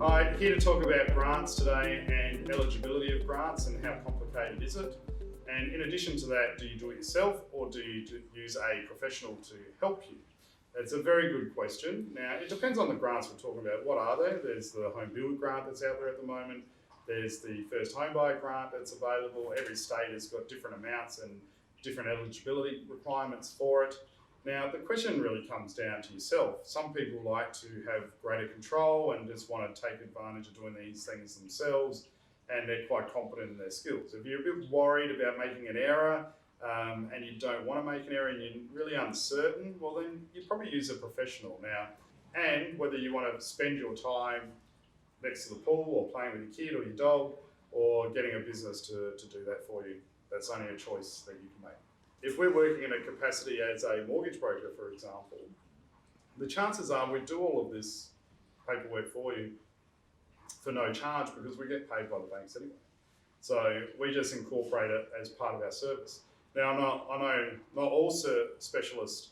Hi, here to talk about grants today and eligibility of grants and how complicated is it. And in addition to that, do you do it yourself or do you use a professional to help you? It's a very good question. Now, it depends on the grants we're talking about. What are there? There's the home builder grant that's out there at the moment. There's the first home buyer grant that's available. Every state has got different amounts and different eligibility requirements for it. Now, the question really comes down to yourself. Some people like to have greater control and just want to take advantage of doing these things themselves, and they're quite confident in their skills. If you're a bit worried about making an error and you don't want to make an error and you're really uncertain, well then you probably use a professional now. And whether you want to spend your time next to the pool or playing with your kid or your dog or getting a business to do that for you, that's only a choice that you can make. If we're working in a capacity as a mortgage broker, for example, the chances are we do all of this paperwork for you for no charge because we get paid by the banks anyway. So we just incorporate it as part of our service. Now, I know not all specialists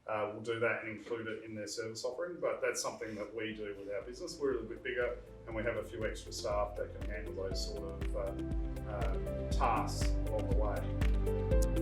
will do that and include it in their service offering, but that's something that we do with our business. We're a little bit bigger and we have a few extra staff that can handle those sort of tasks along the way.